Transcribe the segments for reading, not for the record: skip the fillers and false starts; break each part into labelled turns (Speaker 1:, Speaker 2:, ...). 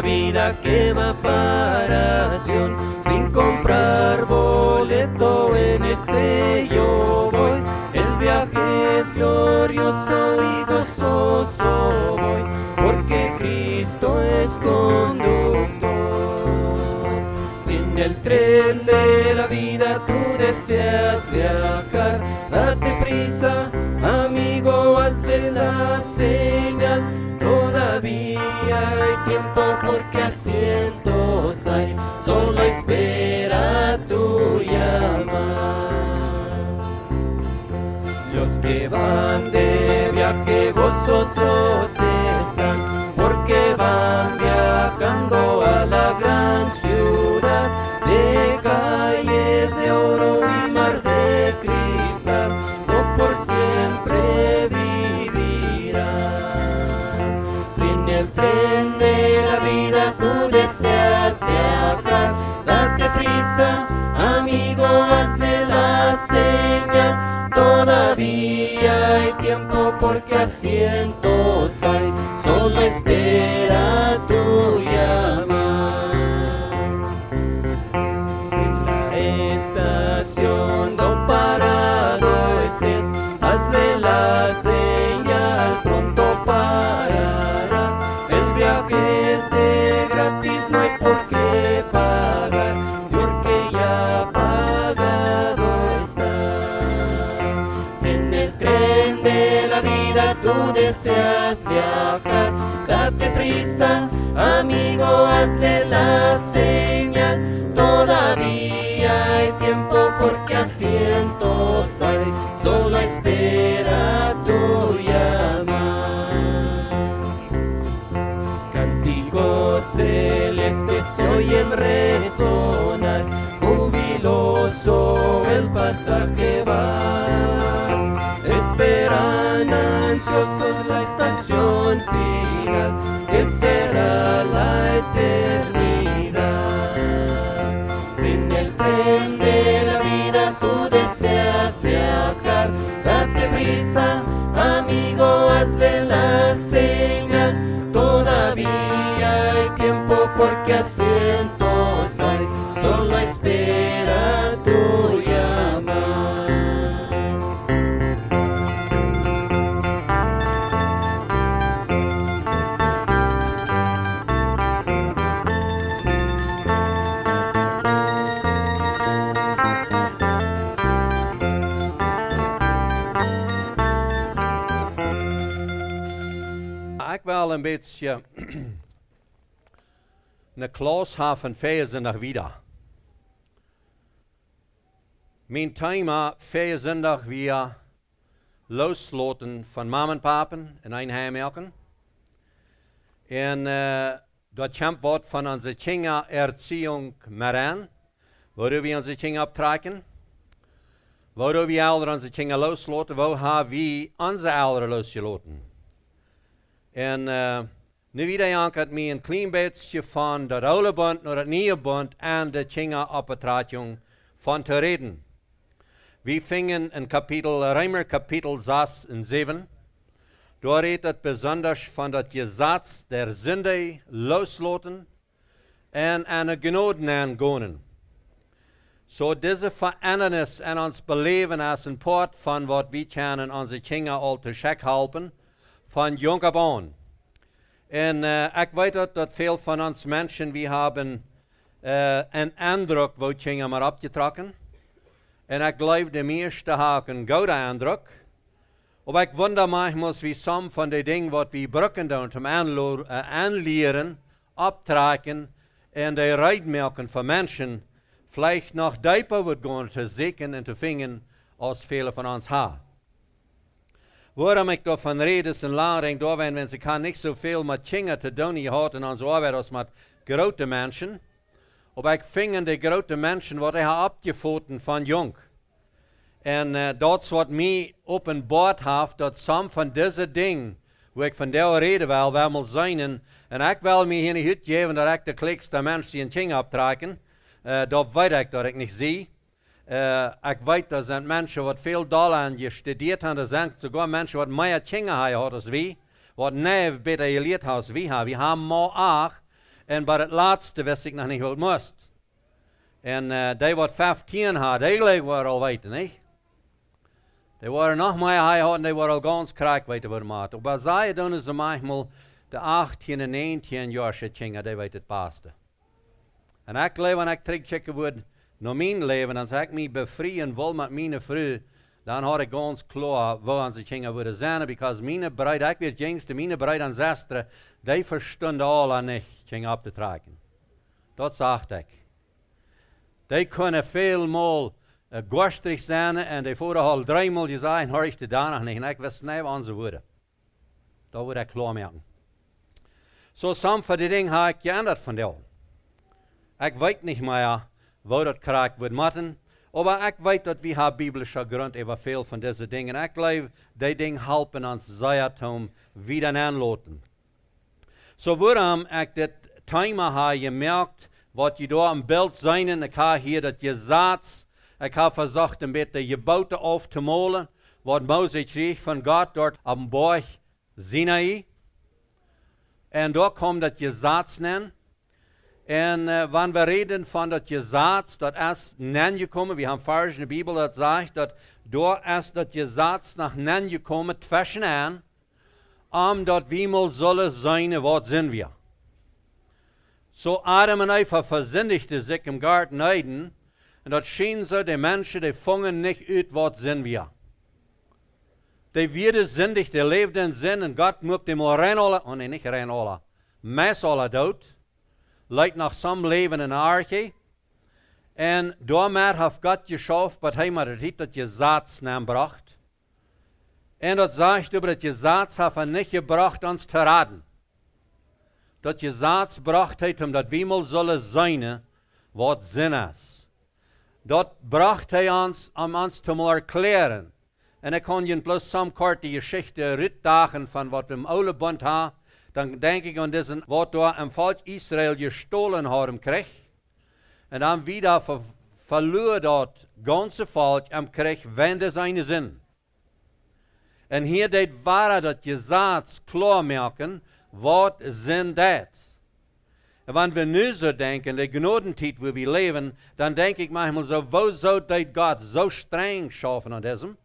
Speaker 1: la vida quema paración, sin comprar boleto en ese yo voy. El viaje es glorioso y gozoso voy, porque Cristo es conductor. Si en el tren de la vida tú deseas viajar, date prisa, amigo, haz de la señal. Todavía hay tiempo porque asientos hay, solo espera tu llamada. Los que van de viaje gozosos están, porque van viajando a la gran ciudad, de calles de oro y mar de cristal, no por siempre vivirán. Si en el tren de la vida tú deseas viajar, date prisa, amigo, haz de la señal. Todavía hay tiempo porque asientos hay, solo espera tu llamada. En la estación no parado estés, hazle la señal, pronto parará. El viaje es de gratis, no hay por qué pagar, porque ya pagado está. Si en el tren de la vida tú deseas viajar, date prisa, amigo, hazle la señal. Todavía hay tiempo porque asientos hay, solo espera tu llamada. Cánticos celestes se oyen resonar, jubiloso el pasaje va. Esperan ansiosos la estación final, que será la eternidad. Si en el tren de la vida tú deseas viajar, date prisa, amigo, hazle la señal. Todavía hay tiempo porque asientos hay, solo espera tu llamada.
Speaker 2: Ik wil een beetje een klas hebben van Feierzondag wieder. Mijn thema Feierzondag weer loslaten van mama en papa en eenheimwerken. En dat komt wordt van onze Kjinga Erziehung Maran, waar we onze Kjinga optraekjen. Waar we ouderen onze Kjinga loslaten, waar hebben we onze ouderen losgelaten. En nu wieder jankert mij een klein beetje van dat oude bond naar het nieuwe bond en de Kjinga optraekjen van te reden. We vingen in Römer kapitel 6 en 7. Daar redt het besonders van dat Gesetz der Sünde loslaten en aan de genade aangaan. So deze verandering in ons beleven is een part van wat we kunnen onze Kjinga al te schek helpen van jong af aan. En ik weet dat veel van ons mensen, we hebben een indruk wat Kjinga maar opgetrokken. En ik geloof de meeste hebben een goede indruk. Maar ik wonder manchmal, wie some van de dingen wat we brücken doen, om aanleren, optrekken en de rijtmerken van mensen, vielleicht nog dieper wordt gaan te zoeken en te vinden, als vele van ons hebben. Waarom ik daarvan red is en lang daar wenn ze kan niet zoveel met Kjinga te doen gehad in onze arbeid als met grote mensen. Maar ik ving de grote mensen wat hij opgevoten van jong. En dat is wat mij openbaard heeft, dat some van deze dingen, waar ik van daar reden wil, wel zijn. En ik wil me hier niet geven dat ik de klikste mensen die in Kjinga optrekken. Dat weet ik dat ik niet zie. Ik weet dat zijn mensen wat veel dollar gestudeerd hebben. Er zijn sogar mensen wat meer Kjinga hebben als wij. Wat nee beter geleerd hebben als wij hebben. We hebben maar ook En bij het laatste wist ik nog niet wat moest. En die wat 15 had, eigenlijk waren al weten, niet? Die waren nog meer hij hadden, die waren al ganz krank weten wat maat. Maar zij doen ze manchmal de 18 en 19 jaar Kjinga, die weet het beste. En ik leef, en ik terugchecken word naar mijn leven, en als ik me bevrijen wil met mijn vrouw, dan had ik ganz klaar waar ze Kjinga worden zijn, because mijn bruid, ik weet jongste, mijn bruid en zuster, die verstonden al aan niet Kjinga op te trekken. Dat zag ik. Die kunnen veelmaal gorstig zijn, en die voeren al 3 maal gezegd, hoor ik de daar nog niet, en ik wist niet wat ze worden. Dat word ik klaar maken. Zo soms van die dingen heb ik geändert van jou. Ik weet niet meer waar dat krijgt wordt maken, maar ik weet dat we hebben biblische grond over veel van deze dingen. Ik geloof, die dingen helpen ons zeer om wieder aanlaten. Zo waarom ik dit thema heb gemerkt, wat je daar im beeld zijn, en ik heb hier dat je zaad, ik heb versucht een beetje je bouten af te malen, wat Moses kreeg van God dort op dem Berg Sinai. En daar komt dat je zaad nennen. En wanneer we reden van dat je zaad, dat is gekomen, we hebben vers in de Bibel dat zegt, dat door is dat je zaad nach gekomen, tussen aan, omdat we mal zullen zijn, wat zijn we. Zo Adam en Eva verzindigden zich im Garten Eden, en dat scheen zo, die mensen, die vangen niet uit, wat zijn we. Die werden zindig, die leefden in zin, en God mocht die maar rein alle, oh nee, niet rein alle, mes alle dood, lijkt nach some leven in arche, en daarmee heeft God geschaffen, wat hij maar het dat je zaad naam bracht. En dat zegt over dat je zaad heeft niet gebracht ons te raden. Dat je zaad bracht heeft, omdat we mal zullen zijn, wat zin is. Dat bracht hij ons, om ons te maar erklären. En ik kan je plus some kort die Geschichte uitdagen van wat we im oude Bund hebben. Dan denk ik aan diesen, wat door im Volk Israël gestohlen haben kreeg. En dan wieder verloor dat ganze Volk am kreeg wende seine zin. En hier deed ware dat je zaad klaarmerken, wat zin dat. En wanneer we nu zo denken, de genodentijd waar we leven, dan denk ik manchmal zo, wo zou dat God zo streng schaffen aan diesem?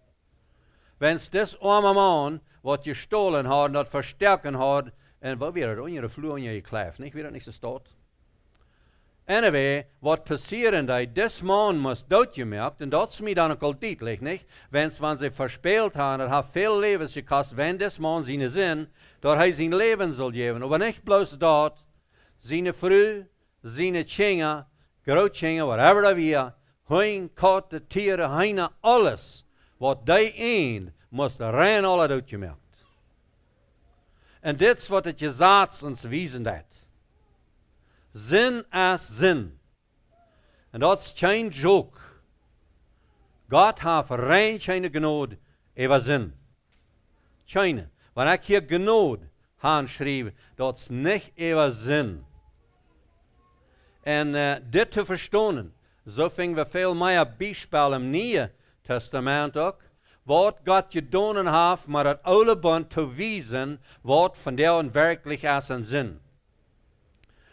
Speaker 2: Wenn's das arme man, wat je gestohlen had, dat versterken had, en wat weer, on je vloer, on je klef, niet? Weer dat niet zo staat. Anyway, wat passieren dat, des man moest doodgemerkt, en dat is mij dan ook al duidelijk, niet? Wenn's ze verspeeld hebben, dat heeft veel levens gekost, wenn des man zijn zin, dat hij zijn leven zal geven. Maar niet bloos dat, zijn vrouw, zijn Kjinga, groot Kjinga, whatever dat weer, hoen, katten, tieren, heine, alles, wat die een moest rein alle uitgemerkt. En dit is wat het je zaad ons wijzen dat. Zin is zin. En dat is geen joke. God heeft rein geen genade over zin. Keine. Wanneer ik hier genade aanschrijf, dat is niet over zin. En dit te verstaan, zo vingen we veel meer bijspel im Nieuwe Testament ook, wat God gedaan heeft, maar het oude band te wijzen, wat van der werkelijk is en zin.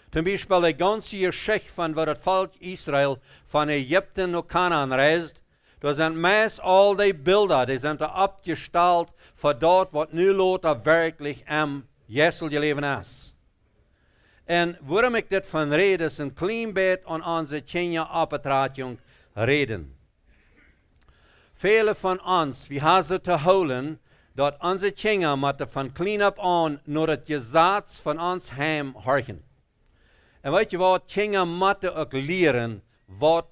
Speaker 2: Zum Beispiel de ganze Geschichte van wat het volk Israël van Egypte naar Canaan reist, daar zijn meest al die beelden, die zijn er opgesteld voor dat wat nu later werkelijk am Jesu leven is. En waarom ik dit van reden, is een klein beetje aan onze Kjinga optraekjen reden. Vele van ons, we hebben ze te houden, dat onze Kjinga moeten van klein op aan naar het gezaad van ons heim horchen. En weet je wat, Kjinga moeten ook leren wat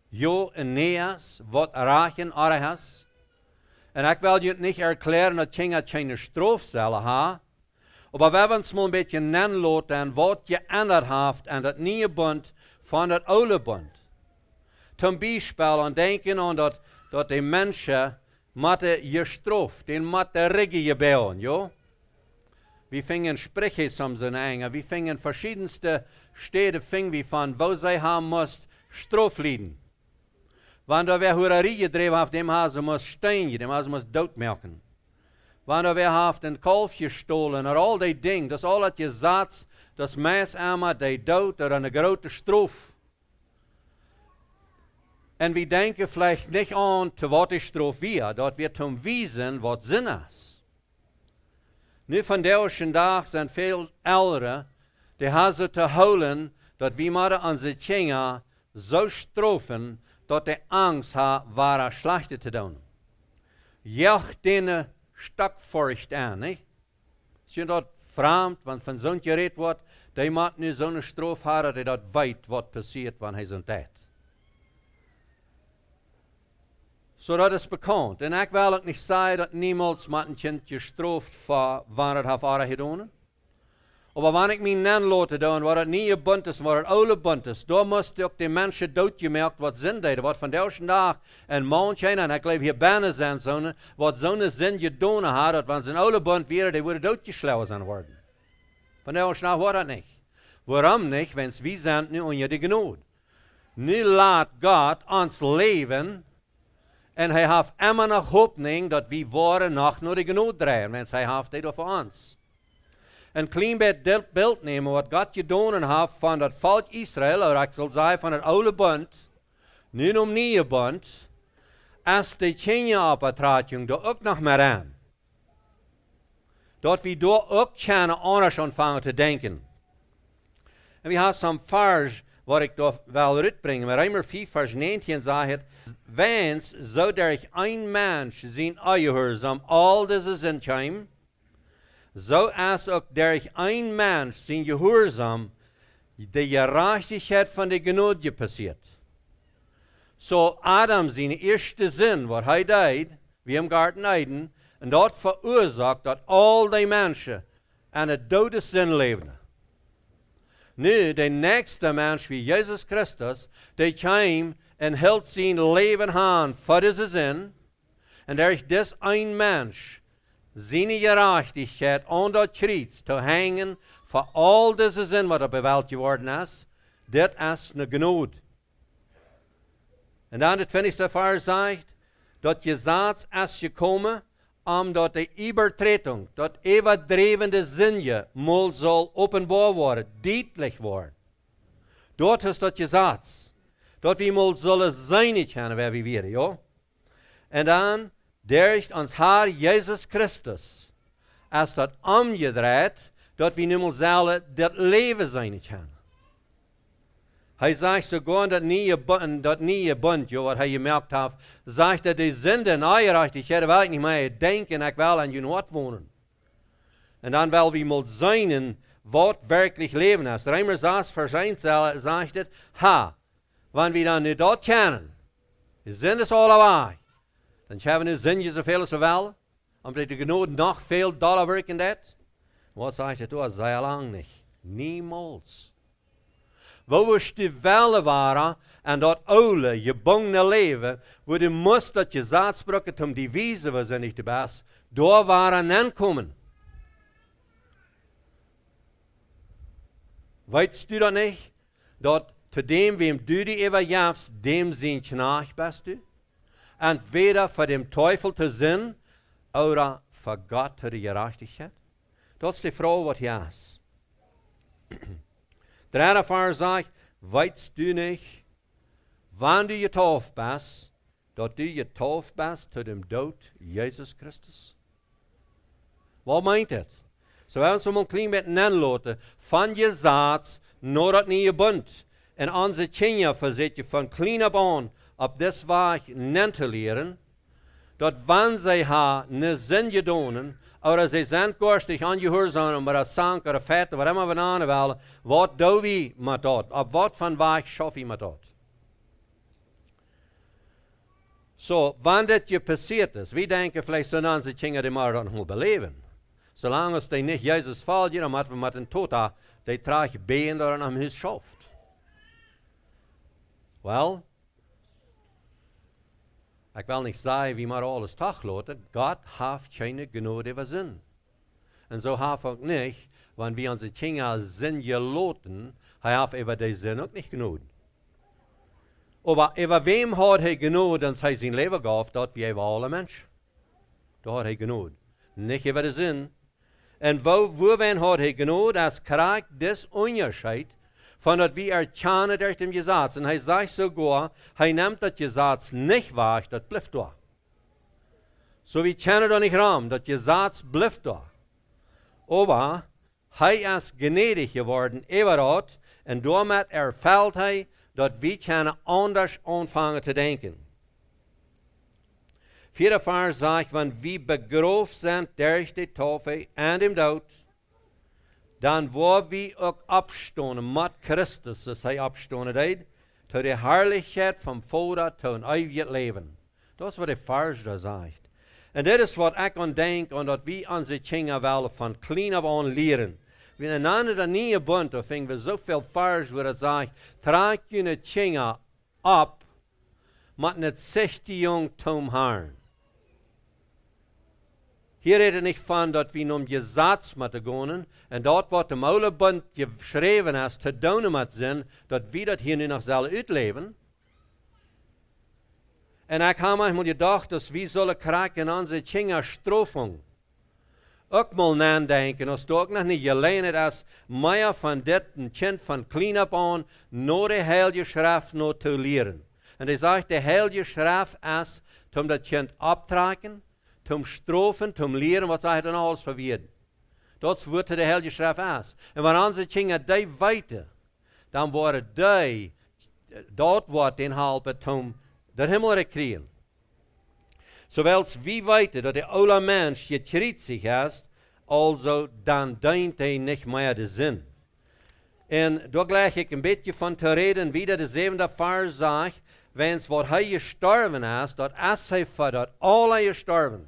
Speaker 2: jo en nee is, wat rachen er is. En ik wil je niet erklären dat Kjinga geen strafcellen heeft, maar we hebben ons maar een beetje nennen wat je ändert heeft en dat nieuwe bund van dat oude bund. Zum Beispiel aan denken aan dat die mensen moeten gestraft, die moeten riggen gebeuren, jo? We vingen Sprüche soms in Engen, we vingen verschiedenste steden we van, wo zij haben moest straf lieden. Wanneer er weer Hurerie gedreven heeft, dem haben ze moest steinigen, dem haben ze moest doodmerken. wanneer we heeft een kalf gestolen, en al die dingen, dat is al dat je zat, dat is meest allemaal die dood, er een grote straf. En we denken vielleicht niet aan te wat de straf weer, dat we te wijzen wat zin is. Nu vandaag dag zijn veel ouderen, die hebben ze te houden, dat we maar onze kinderen zo straffen, dat de angst hebben ware slechte te doen. Jacht den stak furcht aan, niet? Als je dat vreemd, want van zo'n gereed wordt, die moet nu zo'n straf hebben, dat dat weet wat passiert wanneer hij zo'n tijd. Zo dat is bekend. En ik wil ook niet zeggen dat niemand met een kind gestraft voor wanneer het heeft gedaan. Maar wanneer ik mijn nen laten doen, waar het niet je bunt is, waar het oude bunt is, daar moest ook de mensen doodgemerkt wat zin deden. Wat vandaag dag en maandje, en ik geloof hier bijna zijn zo'n, wat zo'n zin gedaan had, dat wanneer ze een oude bunt waren, die worden doodgeslagen zijn worden. Vandaag dag wordt dat niet. Waarom niet? Want we zijn nu onder de genade. Nu laat God ons leven. En hij heeft immer nog hoopning dat we worden nog naar de genade draaien, want hij heeft dit voor ons. Een klein beetje beeld nemen wat God gedaan heeft van dat volk Israël, of ik zal zeggen van het oude bund, nu om nieuwe bund, als de Kjinga optraekjen daar ook nog maar aan. Dat we daar ook kunnen anders ontvangen te denken. En we hebben zo'n vers wat ik daar wel uitbrengen, maar Römer 4 vers 19 zegt, wens zou er een mens zijn gehoorzaam al deze zintuim, zo als ook der een mens zijn gehoorzaam de gerechtigheid van de genade passiert. Zo Adam zijn eerste zin, wat hij deed, wie im Garten Eden, en dat veroorzaakt dat al die mensen aan het dode zin leven. Nu, de nächste mens wie Jezus Christus, die kwam en hield zijn leven aan voor deze zin, en er is dus een mens, zijn gerechtigheid aan dat kruis te hangen voor al deze zin wat er bewaald geworden is, dit is een genade. En dan het 20e vers zegt, dat je zat als je komen, omdat de übertretung, dat overdrevende zinje, mal zal openbaar worden, duidelijk worden. Dat is dat je zat. Dat we mal zullen zijn kunnen waar we weer, ja. En dan, durch ons Herr Jezus Christus, als dat omgedraaid, dat we nu mal zullen dat leven zijn kunnen. Hij zegt sogar dat nieuwe bund, ja, wat hij gemerkt heeft, zegt dat de zonde en ongerechtigheid wil ik niet meer denken, ik wil aan je wat wonen. En dan wil we mal zijn wat werkelijk leven is. Römer 6 vers 1 zegt het, wanneer we dan nu dat kennen, de zonde is allebei, dan hebben we nu zonde zoveel als we willen, omdat de genade nog veel dollar werken dat. Wat zegt het? Dat is heel lang niet. Niemals. Waar we wel waren en dat oude, gebangene leven, waar je moest dat je zaadspraken om die wijze was en niet de best, daar waren aankomen. Weet u dat niet? Dat te dem wem du die overjafst, dem zijn knaag best u? Entweder voor dem Teufel te zin, oder voor God te de gerechtigheid? Dat is de vraag wat je is. De andere vers zegt, weet u niet, wanneer je getauft bent, dat du getauft bent tot dem dood Jezus Christus? Wat meint het? Zo hebben we een klein beetje aanlaten, van je zaad naar dat nieuwe bund. En onze kinderen verzet je van klein op aan, op dit weg niet te leren, dat wanneer zij haar een zin gedaan, oder zij zijn korstig aangehoorzaam, maar als zank of vet, wat immer we aan willen, wat doen we met dat? Op wat van weg schaffen we met dat? Zo, wanneer dit je passiert is, we denken vielleicht zo aan onze kinderen die maar dat nog beleven. Zolang als die niet Jezus volgen, dan moeten we met een tota, die traag been door aan hem schaft. Wel, ik wil niet zeggen wie maar alles tachlaten. God heeft geen genade over zin. En zo heeft ook niet, wanneer we onze kinderen zin gelaten, hij heeft over die zin ook niet genade. Maar over wem had hij genade, dan hij zijn leven gaf, dat wie over alle mensen. Dat had hij genade. nicht über den Sinn. Und wo hat hij genoeg, als krijgt des onderscheid van dat wie erkennen durch dem Gesetz. Und hij sagt sogar, hij nimmt das Gesetz nicht wahr, das bleibt da. So wie kennen da nicht Raum, das Gesetz bleibt da. Aber hij ist gnädig geworden, überall, und damit erfällt hij, dass wir können anders anfangen zu denken. Vierter Vers sagt, wenn wir begraven sind durch die Taufe und dem Tod, dann wo wir auch abstoßen mit Christus, das hij abstoßen deed, zu der Herrlichkeit vom Vater, zu ein ewiges Leben. Das ist, was der Vers da sagt. Und das ist, was ich an denke, und dass wir unsere Kinder wollen von klein auf an lehren. Wenn einander der nie Bund, da finden wir so viel Vers, wo das sagt, trag je Kinder ab, mit nicht 60 Jung zum Herrn. Hier redet nicht von, dass wir um Gesetz müssen gehen, und dort, was im Alten Bund geschrieben ist, zu tun mit sind, dass wir das hier nur noch selber ausleben. Und ich habe manchmal gedacht, dass wir sollen kriegen unsere Kinder Strafung. Auch mal nachdenken, dass du auch noch nicht gelernt hast, mehr von diesem Kind von klein ab an, nur die Heilige Schrift noch zu lehren. Und er sagt, die Heilige Schrift ist, um das Kind abtragen, zum Strafen, zum Lehren, was er dann alles verwirrt. Das wird der Heilige Schrift ist. Und wenn unsere Kinder die weiter, dann werden die, dort wird den halben zum der Himmel kriegen. Zowels wie weiter, dass der alle Mensch gekriegt sich ist, also dann dient er nicht mehr den Sinn. Und da gleich ich ein bisschen von zu reden, wieder der 7. Vers sagt, wenn es was er gestorben ist, dort ist er für das alle gestorben.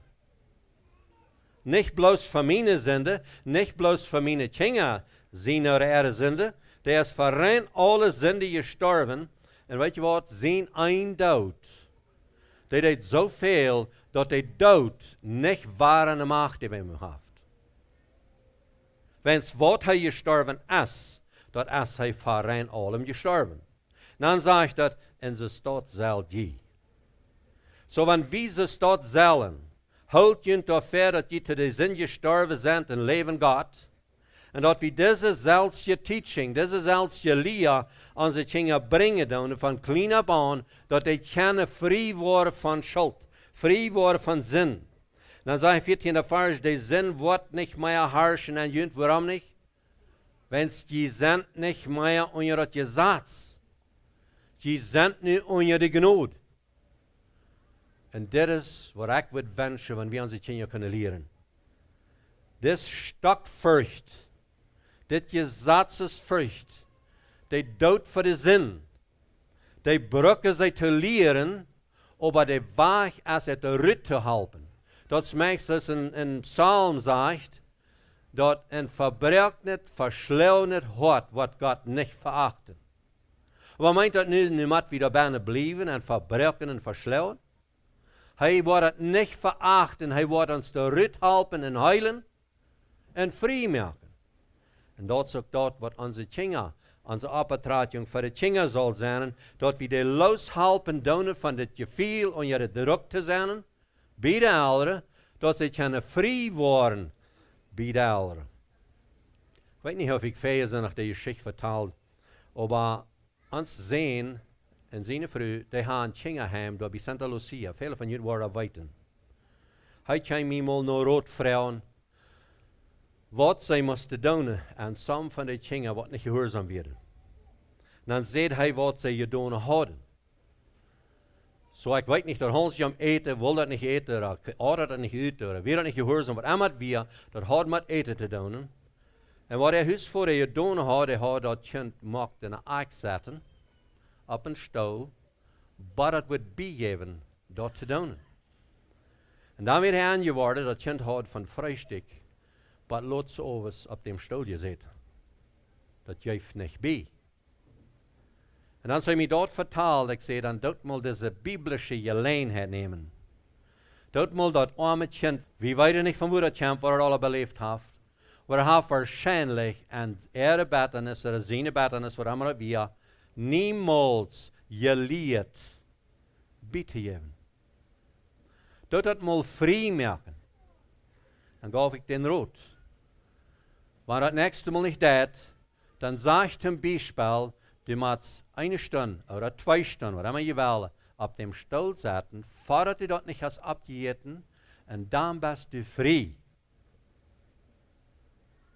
Speaker 2: Nicht bloß für meine Sünde, nicht bloß für meine Kinder, seine oder ihre Sünde, der ist für rein alle Sünde gestorben. Und weet je wat, zijn ein Tod. Der deed so viel, dass der Tod nicht wahre Macht über ihn hat. Wenn es wat er gestorben ist, dat ist er für rein allem gestorben. Dann sage ich das, in ze stad zal je. So wenn wir ze stad zellen, holt je dafür, dass je zu den Sinn gestorben sind und leben Gott. Und dass wir diese selbstliche Teaching, diese selbstliche Lehre unsere Kinder bringen und von klein ab an, dass die können frei werden von Schuld, frei werden von Sinn. Dann sage ich 14. Vers, der Sinn wird nicht mehr herrschen an Jund. Warum nicht? Wenn die sind nicht mehr unter das Gesetz. Die sind nicht unter die Gnade. Und das ist, was ich würde wünschen, wenn wir unsere Kinder können lernen. Das Stockfurcht, das Gesetzesfurcht, die Tod für den Sinn, die Brücke sie zu lehren, aber der Weg ist es zu halten. Das merkst du, dass in Psalm sagt, dass ein verbrechenes, verschlauenes Hort wird Gott nicht verachten. Aber meint das nicht, niemand wieder gerne bleiben und verbrechen und verschlauen? Er wird nicht verachten, er wird uns zurückhalten und heilen und frei machen. Und das ist auch dort, was unsere Kinder, unsere Optraekjen für die Kinder soll sein, dass wir die loshalten tun von dem Gefühl und ihre Druck zu sein, bei den Eltern, dass sie können frei werden bei den Eltern. Ich weiß nicht, ob ich fähig bin, nach der Geschichte vertelt, aber uns sehen, in seiner Früh, die haben Kinder heim, da bei Santa Lucia, viele von ihnen waren weiten. Hij kam mir mal noch Rotfrauen, was sie mussten tun, und some von den Kindern, was nicht gehorsam werden. Dann sieht er, was sie getan haben. So, ich weiß nicht, dass Hans am eten, will das nicht eten, oder das nicht eten, oder wir das nicht gehorsam, was immer wir, das hat mit eten zu tun. Und was Huis vor getan hat, hat das Kind gemacht in eine Eich zetten, op een stouw, but het wordt bijgeven dat te doen. En dan werd hij aangeworden, dat kind had van Frühstück, but lots overs op dem stouw gezet. Dat geeft niet bij. En dan zei mij dat vertaald, ik zei, dan doet mal deze biblische gelegenheid nemen. Doet mal dat arme kind, wie weet niet van hoe dat kind, wat alle beleefd heeft, waar hij waarschijnlijk en ihre Bettenis, oder seine Bettenis, wat allemaal wir, niemals geleerd bitte geben. Dat mal frei machen. dann gab ich den rot. Wenn das nächste Mal nicht das, dann sag ich zum Beispiel, du musst 1 Stunde oder 2 Stunden, was immer je will, auf dem Stuhl sitzen, fordert du dort nicht hast abgejeten, und dann bist du frei.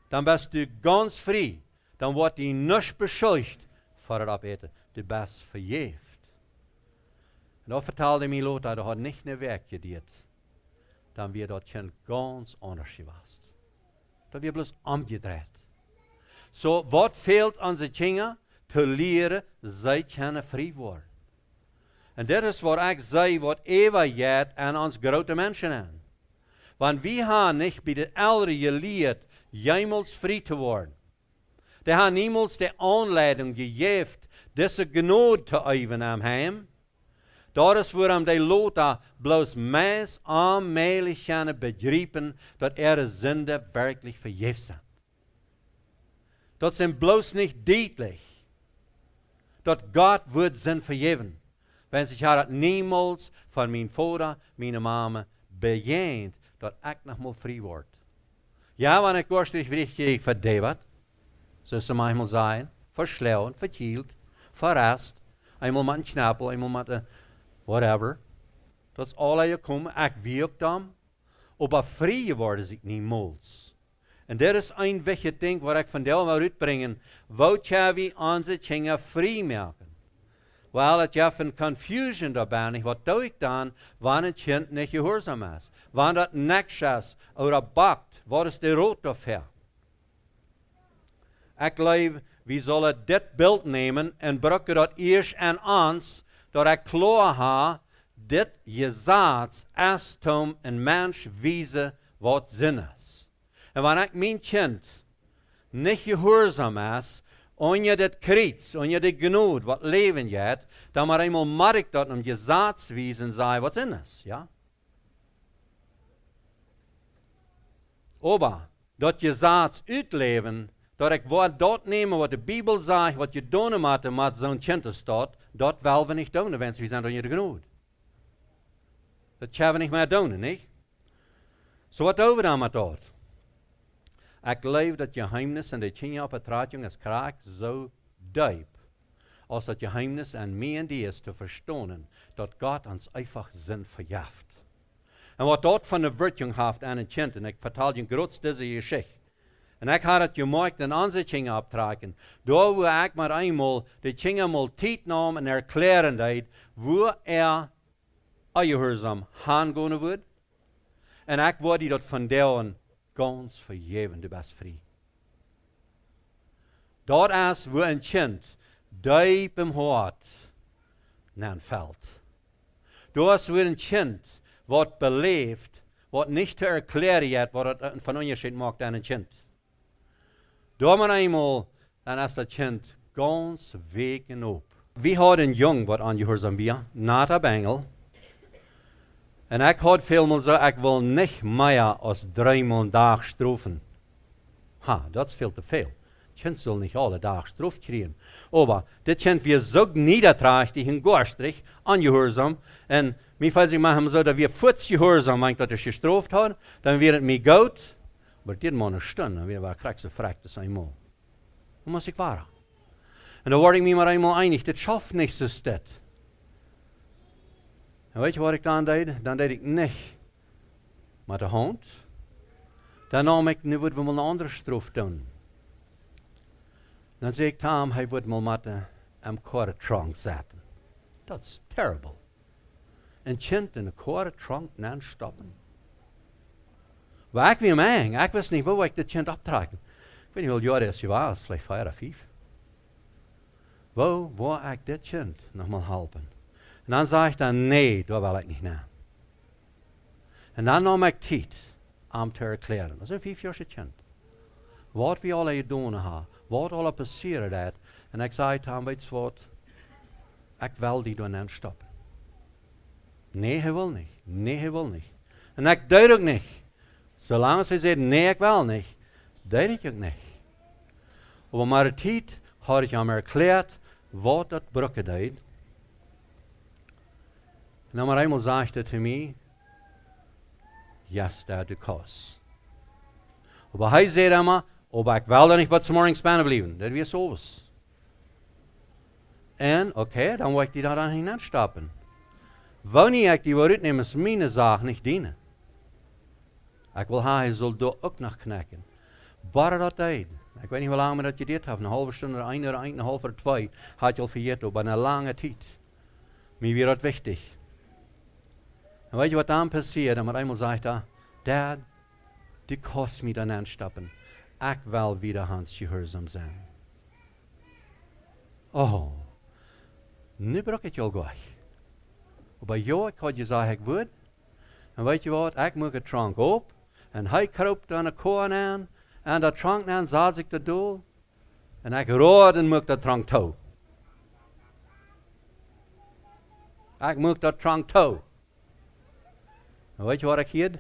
Speaker 2: Dann bist du ganz frei. Dann wird die nicht beschuldigt für das Abeten. Du bist verjäft. Und da vertelde mir Lothar, du hast nicht eine Werk getan. Dann wird das Kind ganz anders gewesen. Da wird bloß umgedreht. So, was fehlt unseren Kindern? Zu lehren, sie können frei werden. Und das ist, was ich sage, was Eva geht an uns große Menschen an. Wenn wir haben nicht bei den Älteren gelehrt, jemals frei zu werden. Die haben niemals die Anleitung gegeben, diese Gnade zu üben am Heim. Das ist, warum die Leute bloß meist allmählich begreifen, dass ihre Sünde wirklich verjährt sind. Das sind bloß nicht deutlich, dass Gott wird Sinn vergeben, wenn sich das niemals von meinem Vater, meiner Mama bejahend, dass ich noch mal frei werde. Ja, wenn ich wahrscheinlich richtig für David, so sie manchmal sein, verschlauen, verkielt, verrast, einmal mit einem Schnappel, einmal mit whatever. Das ist alle gekommen, ich wirke dann, aber frei geworden ist ich niemals. Und das ist ein wichtiges Ding, was ich von der mal uitbringen, wo wir unsere Kinder frei machen. Weil es ja von Confusion dabei ist, was tue ich dann, wenn ein Kind nicht gehorsam ist? Wenn das nicht ist oder backt, was ist der Rot dafür? Ich glaube, wir sollen das Bild nehmen und brücken das erst an uns, dass ich klar habe, das Gesetz ist um ein Mensch wiese, was Sinn ist. Und wenn ich mein Kind nicht gehorsam ist, ohne das Kreuz, ohne die Gnade, was Leben geht, dann muss einmal mag ich das um Gesetz wiesen sei, was Sinn ist, ja? Aber das Gesetz utleben, dass ich dort nehme, was die Bibel sagt, was je doen moet, met zo'n kind staat, dat willen we niet doen, wens we zijn door je genoeg. Dat gaan we niet meer doen, niet? So wat doen we dan met dat? Ik geloof dat geheimnis en de Kjinga optraekjen is kraak zo diep, als dat geheimnis en mij en die is te verstaan, dat God ons einfach zin verjaft. En wat dat van de werking heeft aan een kind, en ik vertel je grootst deze geschichte. En ik had het gemaakt in onze Kjinga optraekjen. Daar waar ik maar eenmaal de Kjinga mal tijd nam en erklären deed, wo gehoorzaam gaan wordt. En ik word die dat van daar ganz vergeven, du bist vrij. Dat is wo een kind diep im hart valt. Dat is wo een kind wat beleeft, wat niet te erklären is, wat het van onderscheid maakt aan een kind. Daar maar eenmaal, dan is dat kind ganz weken op. We hadden een jong wat aangehoorzaam was, not een bengel. En ik had veelmaal zo, ik wil niet meer als 3 maal dag straffen. Dat is veel te veel. Het kind zal niet alle dag straf krijgen. Maar dit kind weer zo niederträchtig en gorstig, ongehoorzaam. En mij valt zich maar zo, dat we voets gehoorzaam waren, dat hij gestraft had, dan werd het mij goed. Maar dit man een stunde, dan werd ik zo vrek, dat eenmaal. Dan moest ik waren. En dan word ik me maar eenmaal einig, dit schaft niet zo stet. En weet je wat ik dan deed? Dan deed ik niet met de hand. Dan nam ik, nu willen we mal een andere straf doen. Dan zei ik hem, hij wil mal met een koortrank zetten. Dat is terrible. Een kind in een koortrank nan stoppen. Waar ik weer mee, ik wist niet waar ik dit kind optrekken. Ik weet niet hoeveel jaar is je was, vielleicht 4 of 5. Waar wil ik dit kind nog mal helpen? En dan zei ik dan, nee, dat wil ik niet na. En dan nam ik tijd om te erklären. Dat is een 5-jarige kind. Wat we alle gedaan hebben, wat alle passiert is. En ik zei tegen hem, weet je wat, ik wil die doen en stoppen. Nee, hij wil niet. Nee, hij wil niet. En ik deed ook niet. Zolang hij zei, nee, ik wil niet, deed ik ook niet. Maar met de tijd had ik hem erklärt, wat dat brokken deed. En dan maar eenmaal zei hij tegen mij, yes, dat de kost. Aber hij zei immer, aber ich will da nicht bis zum Morgen spannen bleiben. Das wäre sowas. En, okay, dann wollte ich die da dann hineinstappen. Wanneer ich die wil uitnemen, is mijn zaak niet dienen. Ik wil hij zal daar ook nog knacken. Bara dat tijd. Ik weet niet hoe lang we dat gedaan hebben. Een halve stunde, een half of twee. Had je al vergeten, aber een lange tijd. Mir wird das wichtig. Und weißt du, was dann passiert? Und einmal sagt er, Dad, du kannst mich dann anstappen. Ich will wieder hans gehorsam sein. Oh, nu brauche ich al gleich. Aber ja, ich habe gesagt, ich würde. Und weißt du was? Ich mache den Trank auf. Und er kruipt an der Korn an. Und der Trank an saß ich da durch. Und ich rohr und mache den Trank toe. Ich mache den Trank toe. Und weißt du was ich hier?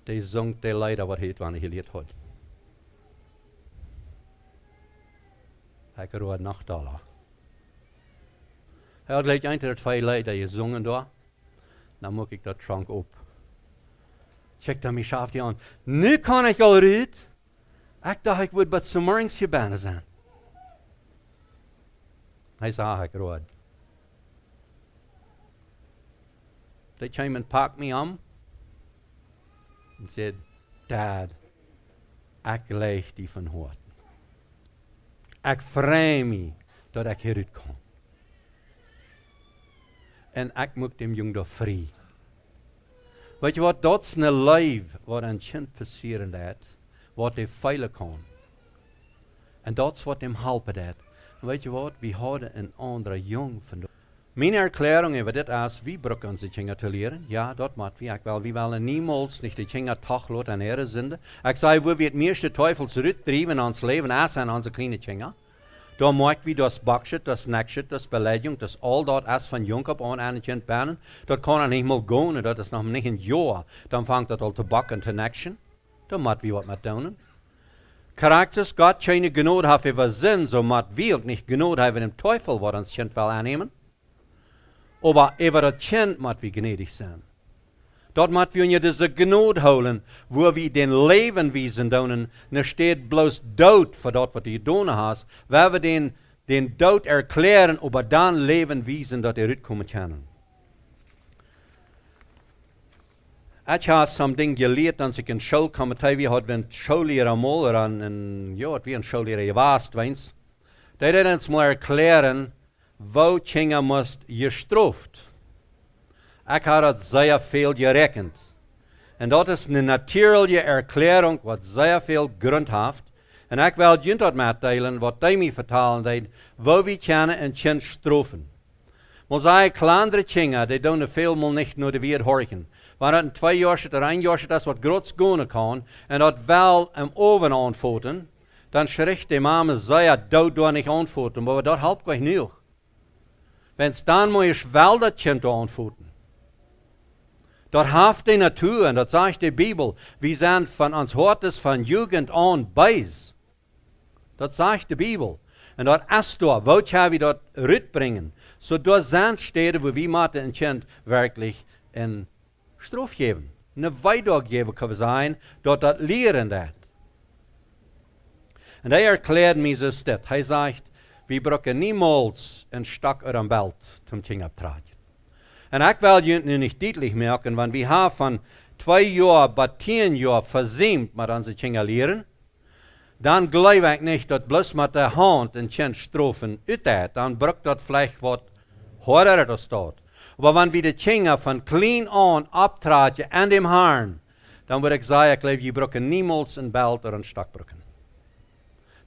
Speaker 2: Die zong die Leider, was heet, wann ich geleerd had. Ich rohr noch da. Er hat gleich ein oder zwei Leider gesungen da. Dann mache ich den Trank auf. Checkt er mich scharf an. Nu kann ich al reden. Ich dachte, ich würde bis zum Morgen hier sein. Hij zei, ik rood. They came and packed me and said, Dad, ik leeg die van hoort. Ik vrij me dat ik hieruit kom. En ik moet dem jong daar vrij. Weet je wat, dat is een leven wat een kind passeren dat, wat hij veilig kan. En dat is wat hem helpen dat. Weet je wat, we hadden een andere jong van. Mijn erklärung over dit is, wie brauchen onze Kinder te leren? Ja, dat moet we. We willen niemals niet de Kinder toch laten aan Ehre zenden. Ik zei, wo wir het meeste Teufel zurückdrijven in ons leven, is aan onze kleine Kinder. Dan moet we das Backshit, das Nackshit, das Beleidigung, das all dat is van jong op aan een kind bannen. Dat kan er niet mal gaan, dat is nog niet een jaar. Dan vangt dat al te bakken te naction. Dan moet we wat met doen. Karakters, Gott keine Gnade hat über Sinn, so muss wir auch nicht Gnade haben dem Teufel, was uns Kind will annehmen. Aber über das Kind muss wir gnädig sein. Dort muss wir uns diese Gnade holen, wo wir den Leben wiesen können. Nicht steht bloß Tod für das, was du getan hast, weil wir den Tod erklären, aber dann Leben wiesen, dass rauskommen kann. Ich habe some Ding geleerd als ich in Schule kam. Wir hatten einen Schullehrer mal, ja, wie ein Schullehrer gewast, weins. Der hat uns mal erklären, wo Kinder muss gestraft. Ich habe das sehr viel gerechnet. Und das ist eine natürliche Erklärung, was sehr viel Grund hat. Und ich will Ihnen das mitteilen, was die mir vertellen, wo wir können ein Kind strafen. Maar zij kleinere Kinder, die doen veel mal nicht nur die weer horchen. Wanneer een 2 jaar zit, 1 jaar zit, dat wat groots gaan kan, en dat wel hem oven aanvoeten, dan schrikt die mama, zij dood door niet aanvoeten, maar dat helpt gleich niet. Wenn's dan moet je wel dat kind aanvoeten. Dat heeft die natuur, en dat zegt die Bibel, wir sind von ons Hortes von Jugend an beis. Dat zegt de Bibel. En dat is door, wat gaan we dat uitbrengen? So da sind Städte, wo wir moeten ein Kind wirklich een Straf geben. Eine Weidog geben kann sein, dort das lehren dat. Und er erklärt mir so das. Er sagt, wir brauchen niemals einen Stock oder ein Belt zum Kind abtragen. Und ich will Ihnen nicht deutlich merken, wenn wir haben von 2 Jahren bis 10 Jahren versäumt mit unseren Kindern lehren, dann glaube ich nicht, dass bloß mit der Hand ein Kind strafen ist, dann braucht das vielleicht was harder das dort. Aber wenn wir die Kinder von klein an abtragen an dem Herrn, dann würde ich sagen, ich glaube, wir brauchen niemals ein Belt oder einen Stock brauchen.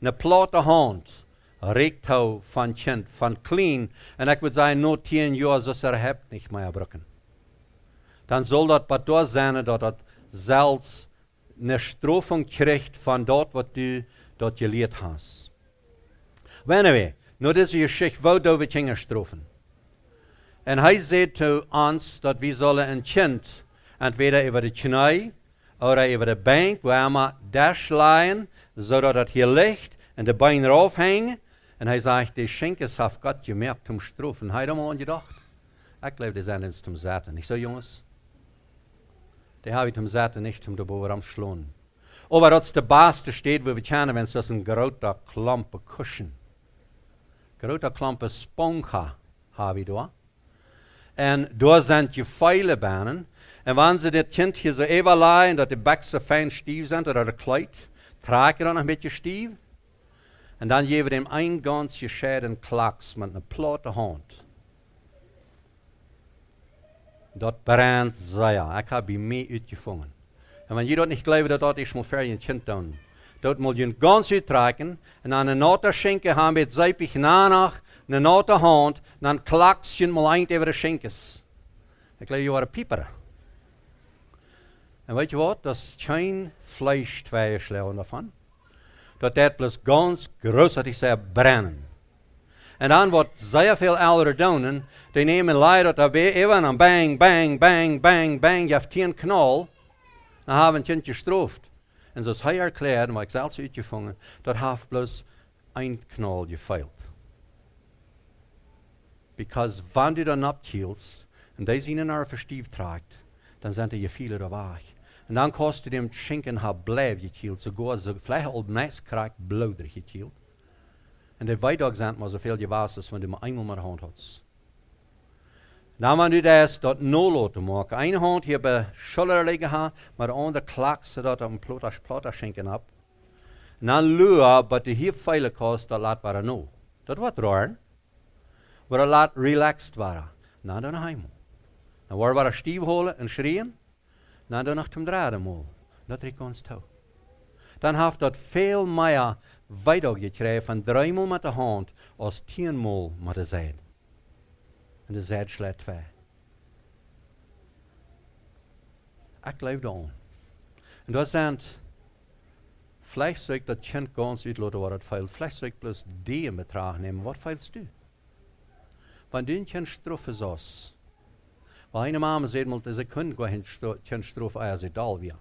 Speaker 2: Eine platte Hand regt von Kind, von klein, und ich würde sagen, nur 10 Jahre, so habt nicht mehr brauchen. Dann soll das bei dir sein, dass das selbst eine Strafung kriegt von dort, was du dort gelehrt hast. Anyway, nur diese Geschichte, wo du wir Kinder strafen. Und er sagt zu uns, dass wir sollen ein Kind entweder über die Knie oder über die Bank, wo wir das leihen, so dass das hier liegt und die Beine raufhängen. Und er sagt, die Schenke hat Gott gemerkt zum Strafen. Er hat mal gedacht, ich glaube, die sind uns zum Satan. Ich so, Jungs, die habe ich zum Satan nicht zum Bohren schlagen. Aber dat is de beste steed waar we kennen, wenn das een grote klompe kussen. Grote klompe sponga hebben we daar. En daar zijn je vuile banen. En wanneer ze dit kind hier zo even laten, dat de bek zo fijn stief zijn, dat de kleid, trek je dan een beetje stief. En dan geven we hem een gansje scheiden klaks met een platte hand. Dat brandt zeer. Ik heb bij mij uitgevangen. En wanneer je dat niet gelooft, dat is maar ver je kind doen. Dat moet je een gans uittrekken. En dan een natte schenken gaan we het zeepig nanach, een natte hand, en dan klaks je maar eind over de schenkes. Ik geloof je waren pieperen. En weet je wat? Dat is geen vlees tweeënslagen daarvan. Dat plus ganz groß, dat ik zei, brennen. En dan wat zeer veel ouderen doen, die nemen leider dat bij even en bang, bang, bang, bang, bang, je hebt 10 knal, dan hebben we een kindje gestraft. En zoals hij erklärt, maar ik zelfs uitgevangen, dat heeft bloos 1 knal gefeild. Because wanneer du dan ophielst, en die zien naar verstief tragt, dan zijn er je viele erbij. En dan kost het hem schenken haar blijf gekield, sogar ze vielleicht al meest krijgt bloeder gekield. En de weidag zijn maar zoveel je was als wanneer je maar eenmaal met de hand had. Dan wanneer je dat nolo te maken, een hand hier bij schulder liggen, maar de andere klak ze dat op een plotter schenken op. En dan luur, wat de hier veilig kost, dat laat waren no. Dat wordt raar, maar dat laat relaxed waren. Dan naar heim. Dan worden we stief holen en schreeuwen. Dan doen we nog draden moe. Dat riekt ons toe. Dan heeft dat veel meer weidag gekregen van 3 maal met de hand als 10 maal met de zijde. En de zijde slaat 2. Ik leef daar aan. En dat zijn vielleicht zou ik dat kind ganz uitlaten wat het feilt. Vielleicht zou ik plus die in betracht nemen. Wat feilst du? Wanneer du een kind straffen zoals. Weil eine Mama sagt mal, dass sie können keine Strafe als sie dal wäre.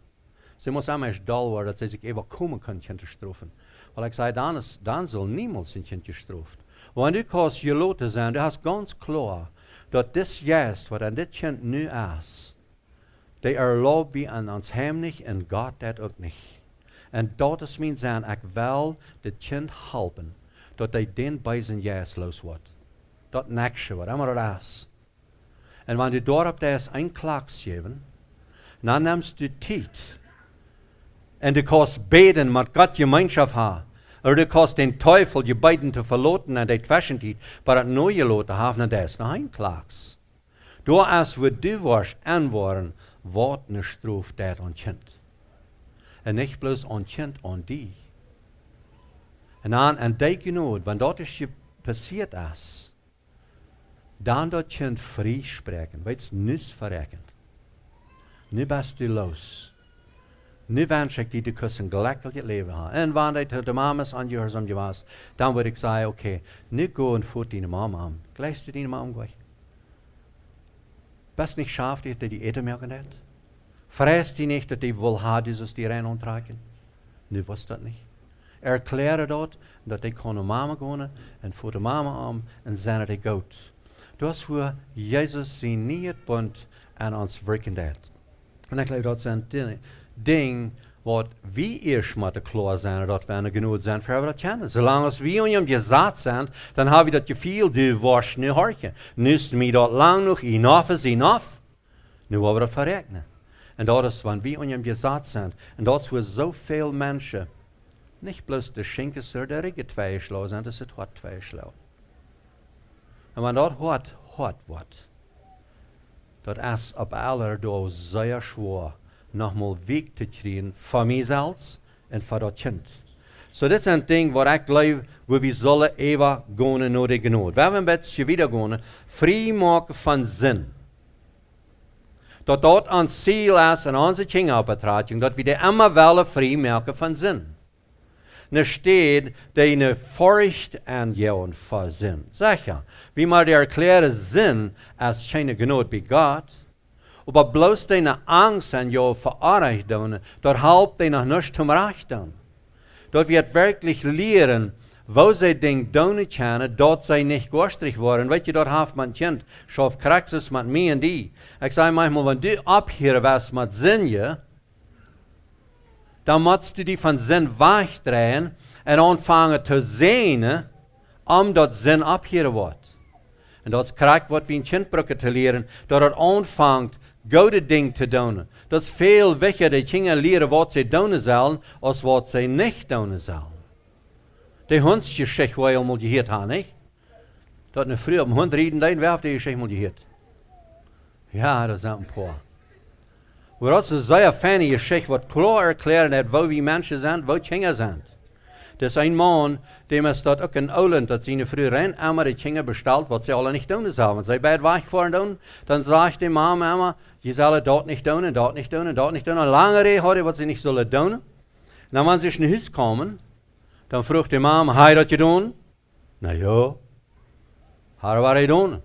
Speaker 2: Sie muss einmal dal werden, dass sie sich eben kommen können, Kinder strafen. Weil ich sage, dann soll niemals ein Kind gestraft. Wenn du kannst geloten sein, du hast ganz klar, dass das Geist, was an das Kind nu ist, der erlaubt wie an uns Heim nicht und Gott das auch nicht. Und das ist mein Sein, ich will das Kind helfen, dass den bei seinem Geist los wird. Das nächste, was immer das ist. En wanneer du daarop das een klaks geven, dan nimmst du tijd. En du kannst beten, met Gott Gemeinschaft haben. Oder du kannst den Teufel je beten te verloten en die Zwischenzeit, aber das neue Loten haben, das noch ein klaks. Du als wo du warst anwaren, wat ne Straf dat an Kind. En nicht bloß an Kind, an die. En an die genoeg, wenn das passiert ist, dan dat Kind vrij spreken, weet je, niets verrekend. Nu bist du los. Nu wens ik die de kussen gelukkig het leven hebben. En wanneer de mama's aangehoorzaam je was, dan wil ik zeggen, oké, nu go en voert die mama aan. Gleist du die mama gleich? Best nicht scharf, dat die eten merken hat? Fräst die nicht, dat die wohl hat, dus die rein onttrekken? Nu was dat niet. Erkläre dat die kon mama gaan en voert de mama aan en zijn die goed. Dat waar Jezus zijn niet bond aan ons werken deed. En ik geloof dat zijn ding wat we eerst moeten klaar zijn, dat we genoeg zijn voor dat kennen. Zolang als we aan hem gezet zijn, dan hebben we dat gevoel, du was nu hartje. Nu is mij dat lang nog, enough is enough. Nu hebben we dat verrekenen. En dat is wanneer we aan hem gezet zijn. En dat is waar zoveel mensen, niet bloos de schenkers er de rigge tweeslag zijn, dat is het wat tweeslag. En wanneer dat hard wordt, dat is op alle dag zeer zwaar nogmaals weg te krijgen voor mijzelf en voor dat kind. So dit is een ding wat ik geloof, waar we zullen even gaan naar de genade. We hebben een beetje weer gaan, vrijmaken van zin. Dat ons ziel is en onze kingerbetrekking, dat we de immer willen vrijmaken van zin. Nu steht deine Furcht an jou voor zin. Zeg ja, wie maar de erklären zin als keine genade bij God, aber bloß deine Angst an jou verarbecht doen, dat helpt die nog nicht zum Recht doen. Dat wir wirklich lehren, wo sie Ding doen können, dat sie nicht gastrig worden. Weet je, dat heeft mijn kind, schaf kraxes met mij en die. Ik zei manchmal, wenn du abhier was met zin je, dann musst du die von Sinn wegdrehen und anfangen zu sehen, dat Sinn abhören wird. Und das krijgt wat wie een kindbrücke te leren, dat het aanvangt goede dingen te doen. Dat is veel wichtiger, die kinderen leren wat ze doen zullen, als wat ze niet doen zullen. Die hondsgeschichte, waar je allemaal gehoord hebt, niet? Dat een vroeger op een hond rieden, dan werft die geschichte allemaal gehoord. Ja, dat zijn een paar. Maar dat is een zeer fijne geschichte, wat klaar erklären heeft, waar we mensen zijn, waar kinderen zijn. Dus een man, dem is dat ook in Oland, dat zijn vroeger een emmer die kinderen besteld, wat ze alle niet doen zullen. Want zij bij het wegvoeren doen, dan zegt de mama, je zal dat niet doen en dat niet doen en dat niet doen. En lange reden hadden wat ze niet zullen doen. En dan wanneer ze naar huis komen, dan vroeg de mama, ga je dat je doen? Nou ja, haar wat je doen.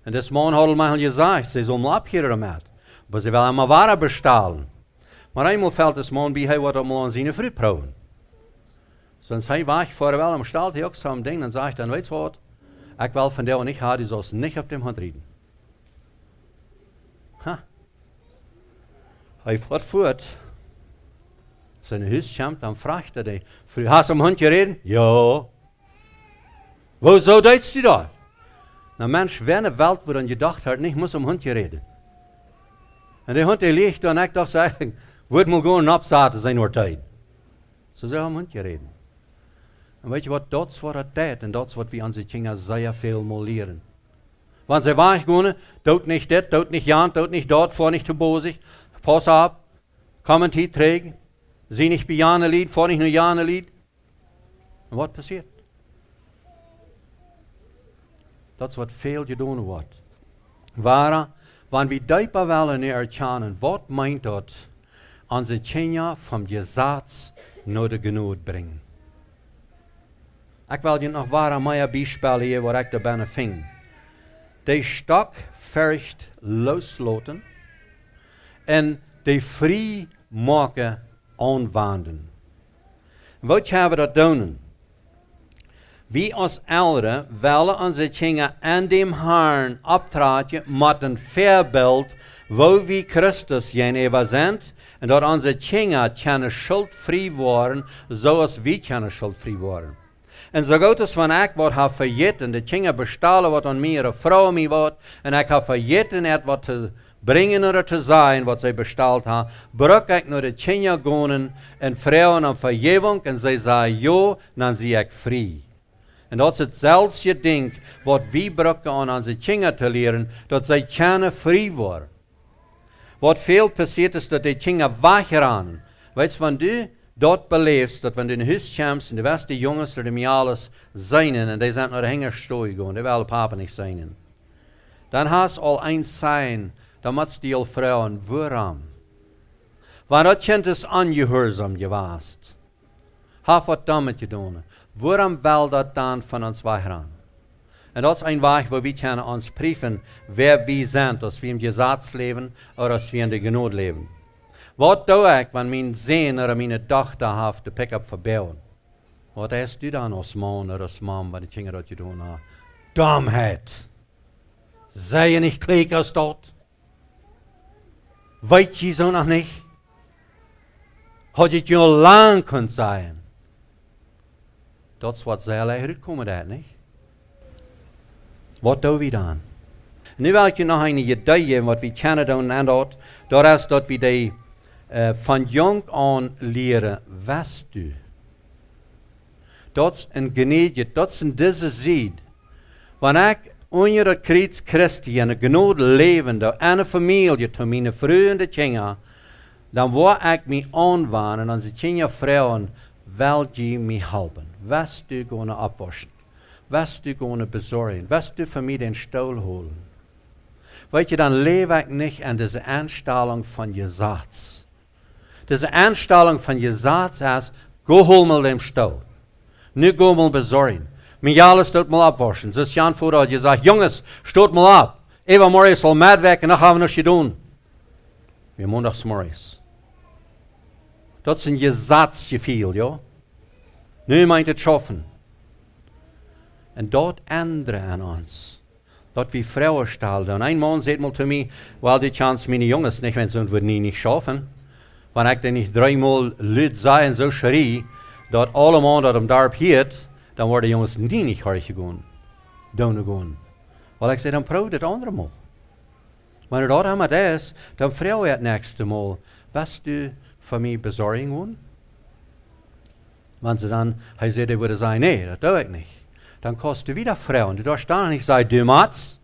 Speaker 2: En dus man had al maar gezegd, ze zullen me opgeven met. Maar ze willen maar waren bestellen. Maar eenmaal valt dus man bij hij wat allemaal aan zijn vrouw proeven. Sonst hij weggevoerd wel, dan stelt hij ook zo'n ding, dan zegt hij, weet je wat, ik wil van jou niet hebben, die zal niet op dem hond rijden. Hij voert voort. Zijn huis komt, dan vraagt hij, hast du om hond gereden? Ja. Wieso deed je dat? Nou mens, wennen welt, wo dan gedacht had, niet moet om hond gereden. En die hond die ligt dan, ik dacht, wordt moet gewoon opzaten zijn door tijd. Zo zou om hond gereden. En weet je wat, dat is wat het deed. En dat is wat we aan onze kinderen zeer veel moeten leren. Want ze weggaan, doet niet dit, doet niet Jan, doet niet dat, voor niet te bozig. Pas op, kom een tijd terug. Zie niet bij Jan lied, voor niet naar Jan lied. En wat passiert? Dat is wat veel gedaan wordt. Waarom? Want we dieper willen erkennen, wat meint dat onze kinderen van Gesetz naar de genade brengen. Ik wil je nog waar meer bijspelen hier waar ik er bijna ving. De stok vergt loslaten en de vrij maken aanwenden. Wat gaan we dat doen? We als ouderen willen onze kinderen aan dem Herrn optraekjen met een voorbeeld waar we Christus gegenüber zijn en dat onze kinderen kunnen schuldvrij worden zoals we kunnen schuldvrij worden. En zo goed is van ik wat heb vergeten, de kinderen bestellen wat aan mij, vrouw mij wat, en ik heb vergeten het wat te brengen of te zijn wat zij besteld hebben, bruk ik naar de kinderen gaan en vrouwen om vergeving en zij zeggen ja, dan zie ik vrij. En dat is hetzelfde ding wat we brukken aan onze kinderen te leren, dat zij kunnen vrij worden. Wat veel passiert is dat die kinderen wegrennen. Weet je, van du dat beleefst, dat wanneer in huis komt en de beste jongens er de mij alles zijn en die zijn naar de hengerstooi gaan, die willen papa niet zijn. Dan has al eens zijn, dan moet die al vrouwen waarom. Want dat kind is ongehoorzaam geweest. Heeft wat damit gedaan. Waarom wil dat dan van ons weggaan? En dat is een weg waar we kunnen ons prüfen, wer we zijn, als we in Gesetz leven of als we in de genade leven. Wat doe ik, wanneer mijn zoon of mijn dochter heeft de pick-up verbouwen? Wat is du dan als man of als man, wat de kinderen dat je doen hebben? Domheid. Zij je niet gelijk als dat? Weet je zo nog niet? Had je het je lang kunnen zijn? Dat is wat zij alleen uitkomen uit, niet? Wat doen we dan? Nu wil ik je nog een idee geven wat we kunnen doen en dat is dat we die van jong aan leren, wist u. Dat is een genade, dat is een deze zijd. Wanneer ik onder het Kreuz Christi en een genade levende en een familie tot mijn vrouw en de kinderen, dan wil ik me aanwenden en onze kinderen vrouwen, wil je me helpen. Wist u gaan opwaschen. Wist u gaan bezorgen. Wist u voor mij den stoel holen. Weet je, dan leef ik niet aan deze aanstelling van Gesetz. Deze aanstelling van Gesetz is, go hol mal den stoel. Nu go mal bezorgen. Mijn alles stoot mal opwaschen. Dus Jan vooral had gezegd, jongens, stoot mal op. Eva morgens zal mad werken en dan gaan we nog je doen. We mondags morgens. Dat is een Gesetzgefühl, ja. Nu meint het schaffen. En dat ändert aan ons. Dat we vrouwen stelden. Een man zei mal zu mir, well, die chance meine Jungs nicht, wenn sie uns nie nicht schaffen. Wanneer ik dan niet dreimal luid zei en zo schrie, dat allemaal dat hem daarop hield, dan worden jongens niet hard gegaan. Doen gaan. Wel, ik zei, dan probeer het andere mal. Wanneer dat helemaal is, dan vraag je het nächste mal, was du voor mij bezorgen gaan? Want ze dan, hij zei, hij würde zeggen, nee, dat doe ik niet. Dan kost du wieder vragen. Du darfst dann nicht sagen, du Mats,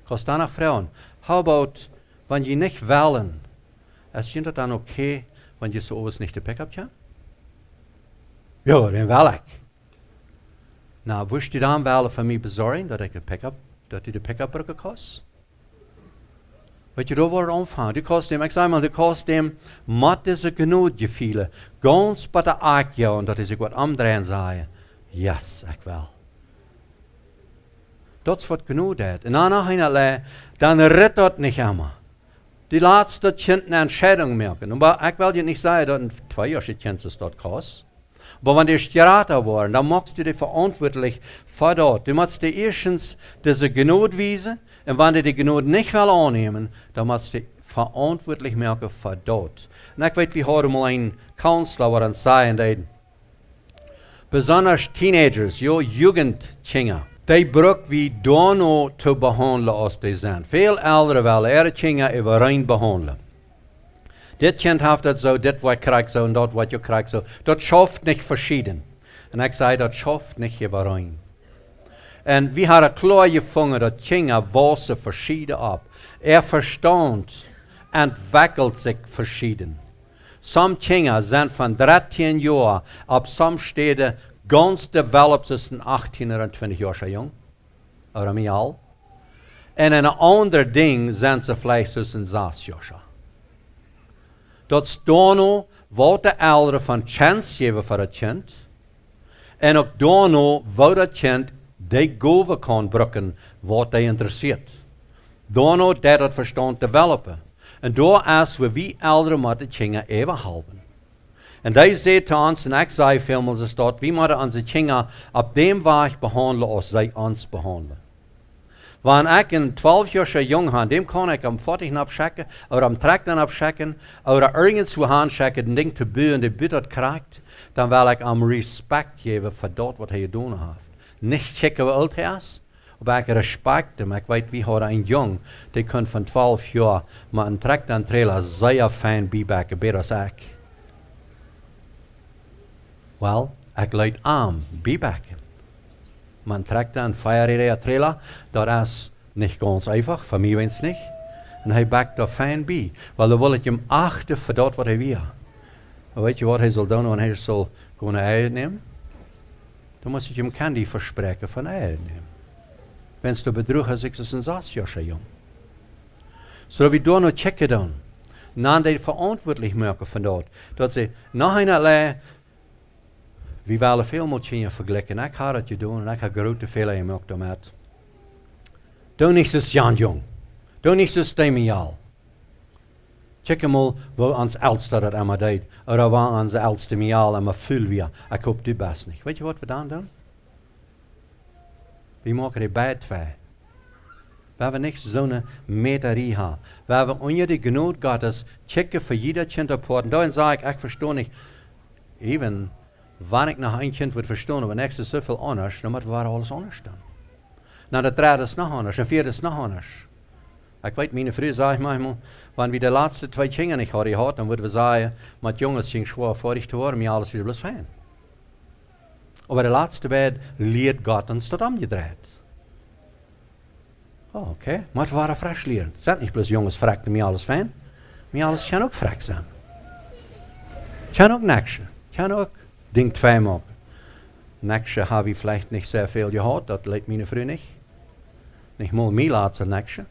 Speaker 2: kost danach fragen. How about, wenn je nicht wollen, ist das dann okay, wenn je sowas nicht de Pickup hebt? Ja, dan wil ik. Nou, wirst du dan wel voor mij bezorgen, dat ik de Pickup, dat die de Pickup brücken kost? Weet je, daar wordt het omvangen. Du kost hem, ik zeg maar, du kost hem, mat is er genoeg gevielen. Ganz bij de aakje, en dat is ik wat omdrehen zeggen. Yes, ik wel. Dat is wat genoeg is. En dan redt dat niet helemaal. Die laatste kind een Entscheidung merken. Maar ik wil je niet zeggen dat een 2-jarige kind dat kost. Maar wanneer die strater worden, dan machst du die verantwoordelijk voor dat. Du musst die eerstens deze genoeg wijzen. En wanneer die genoeg niet wil aannemen, dan musst du verantwoordelijk merken voor dat. En ik weet, we hadden mal een counselor wat aan zei deed. Besonders teenagers, Jnud Kjinga. Die bruk wie dono te behandelen als die zijn. Veel ouderen willen Kjinga even rein behandelen. Dit kind heeft dat zo, dit wat krijgt zo en dat wat je krijgt zo. Dat schafft niet verschieden. En ik zei, dat schafft niet even rein. En we hadden klaar gevonden dat Kjinga wassen verschieden op. Verstand entwickelt zich verschieden. Some Kjinga zijn van 13 jaar op some steden ganz developed tussen 18 en 20 jaar jong. Oder mij al. En een ander ding zijn ze vielleicht tussen 6 jaar. Dat is dan wat de ouderen van chance geven voor het kind. En ook dan wat het kind die goven kan brukken wat hij interesseert. Dan dat het verstand developen. En daar is wie ouderen met de Kjinga even helpen. En die zei te ons, en ik zei veel is dat, we moeten onze Kjinga op dem weg behandelen als zij ons behandelen. Wanneer ik een 12-jarige jong had, dem kan ik am 40 abschicken, oder am Traktor abschicken, oder ergens wo handschicken, ein Ding te buien, die bittert krijgt, dan wil ik am respect geven voor dat wat hij gedaan heeft. Niet kijken hoe oud hij is, maar ik respect hem. Ik weet, wie hadden een jong, die kon van 12 jaar met een Traktor en trailer zeer fijn bijbakken, beter als ik. Wel, ik leid aan, bijbakken. Man trekt een 4-rijder trailer, dat is niet ganz einfach, voor mij wens niet. En hij bakt daar fijn bij, want dan wil ik hem achten voor dat wat hij wil. Maar weet je wat hij zal doen, wanneer hij zal gewoon een eieren nemen? Dan moet ik hem candy verspreken van eieren nemen. Wens du bedroeg is een 6 jaar jong. Zodat we door nog checken doen. Dan die verantwoordelijk maken van dat. Dat ze nog een we willen veel met Kjinga vergelijken. Ik ga dat je doen en ik ga grote veel merk daarmee. Doe niet zo Jan jong. Doe niet zo stemiaal. Check mal, wo ons oudste dat allemaal deed. Of waar onze oudste miaal en maar vul weer. Ik hoop die best niet. Weet je wat we dan doen? We maken die bij twee. We hebben niet zo'n meterie. We hebben onder de genoeg Gottes checken voor ieder kind apart. En dan zeg ik verstehe niet. Even wanneer ik nog een kind wordt verstaan, maar niks is zoveel anders, dan moet waar alles anders dan. Nou, de derde is nog anders, en vierde is nog anders. Ik weet, mijn vrienden zeggen manchmal, wanneer we de laatste 2 Kjinga niet hadden gehad, dan moeten we zeggen, met jongens ging schwer vorig te worden, maar alles weer bloos fijn. Maar de laatste beide leert God ons dat omgedraaid. Oh, oké, maar het waren frisch leren. Het zijn niet bloos jongens vragen, maar alles fijn. Maar alles kan ook frisch zijn. Het kan ook niks. Het kan ook Ding 2 maken. Nächste habe ich vielleicht nicht sehr viel gehört, das leidt meine Frau nicht. Nicht mal mir laten nächste.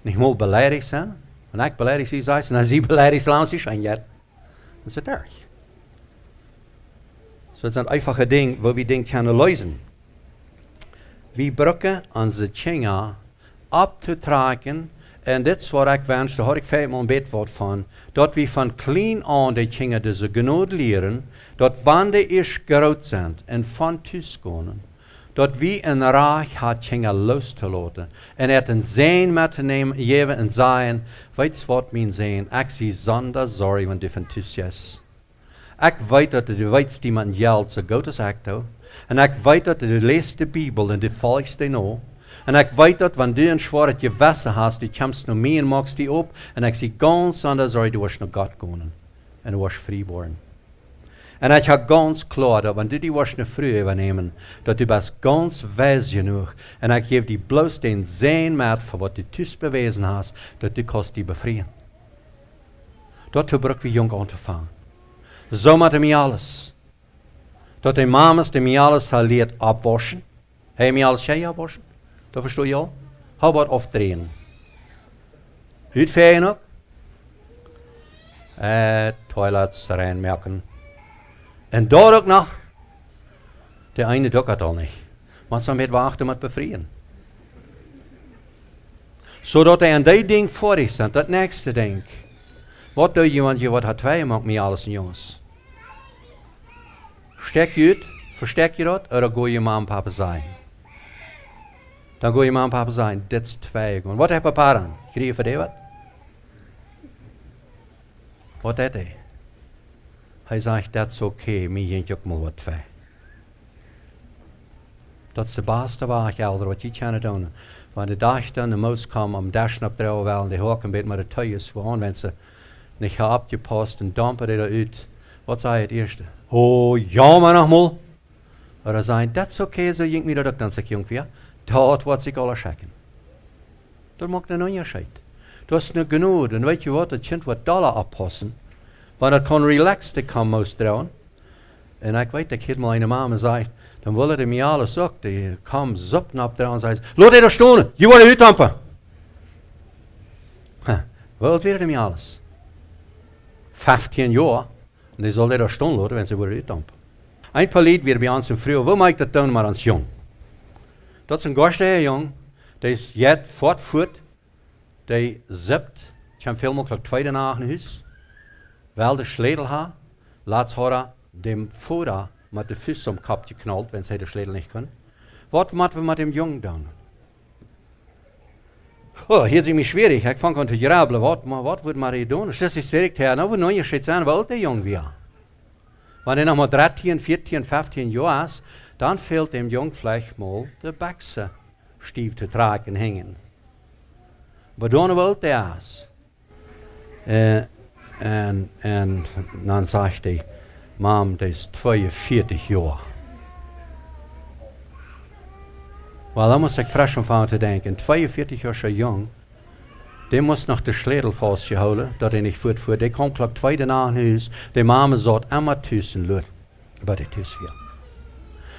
Speaker 2: Nicht mal beleidigt zijn. En ik beleidig sie zei, en sie beleidigt laat sie zijn, ja. Dat is het erg. So, het zijn einfache dingen, waar we dingen kunnen lösen. We brücken onze Kjinga op te trekken. En dit is wat ik wens, daar had ik 5 mal een bedwoord van, dat we van klein aan die Kjinga deze genoeg leren, dat wanneer die eerst groot zijn en van thuis komen, dat wie een raag had Kjinga los te laten. En het een zijn met te nemen, geven en zeggen, weet wat mijn zijn, ik zie zonder zorg van die van tusjes. Ik weet dat de weet die man geld zo goed als ik doe. En ik weet dat de leest de Bijbel en de volgst die nou. En ik weet dat wanneer een zwart je wassen hast, die komt nog mee en maakt die op. En ik zie ganz zonder zorg, du was naar God gaan. En du was vrij worden. En ik heb ganz klaar dat wanneer die was naar vrij overnemen, dat du best ganz wijs genoeg. En ik geef die bloos den zijn maat voor wat du thuis bewezen hast, dat du kost die bevrijen. Dat gebruik we jong aan te vangen. Zo met hem alles. Dat de mamas de mij alles har leert opwaschen. Hij mij alles jij opwaschen? Dat verstoor je al? How about optraekjen? Uitvegen ook? Toilets reinmerken. En daar ook nog. De ene doet het al niet. Maar zo met wachten met bevrijen. Zodat hij aan die ding voor is, en dat nächste ding. Wat doe je, want je wat had twee maakt mij alles en jongens? Stek je uit, verstek je dat, of dan ga je mama en papa zijn. Dan ga je mama en papa zijn, dit is twee. Wat heb papa dan? Krijg je voor die wat? Wat deed hij? Hij zegt, dat is oké, mij jent ook maar wat twee. Dat is de beste waar ik elder wat je kan doen. Wanneer de dag dan de moes komt om dashen op de wel en die hoek een beetje met de thuis gewoon, wenn ze niet gehabt gepast en dampen die eruit. Wat zei het eerste? Oh, ja maar nogmaal. Maar dan zei dat is oké, zo jink me dat ook dan, zeg jong, ja. Dat wat zich alles checken. Dat maakt een onderscheid. Dat is niet genoeg. En weet je wat, het kind wat dollar oppassen. Want het kan relaxed, ik kan moest trouwen. En ik weet, ik heb mal een mama zei, dan willen die mij alles ook. Die kwam zuppen op trouwen en zei, laat je daar staan, je wordt uitdampen. Wilt weer die mij alles. 15 jaar. En die zal daar staan laten, wenn ze worden uitdampen. Een paar lied weer bij ons een vrouw, hoe maak ik dat doen maar ons jong? Dat is een gastje jong, die is jet voortvoert, die zipt, kwam veel mogelijk tweede naar huis, wel de sleutel ha, laat haar dem voorra met de vis om kap geknald, wenn ze de sleutel niet kan. Wat moeten we met dem jong doen? Oh, hier is het schwierig, ik vang aan te grabbelen, wat moet maar doen? Dus is direct her, nou, we je schätzt aan, wat de jong weer. Wanneer nog maar 13, 14, 15 jaar is, dan fehlt dem jong vielleicht mal de Bachse stief te tragen hängen. Maar dan wil hij is. En dan zegt hij, mam, dat is 42 jaar. Wel, dan moest ik frisch van te denken, 42 jaar zo jong, die moest nog de sleutel vastgehouden, dat hij niet voortvoert. Die kwam klok 2 naar huis, die mama zat immer tussen lucht, bij de thuis weer.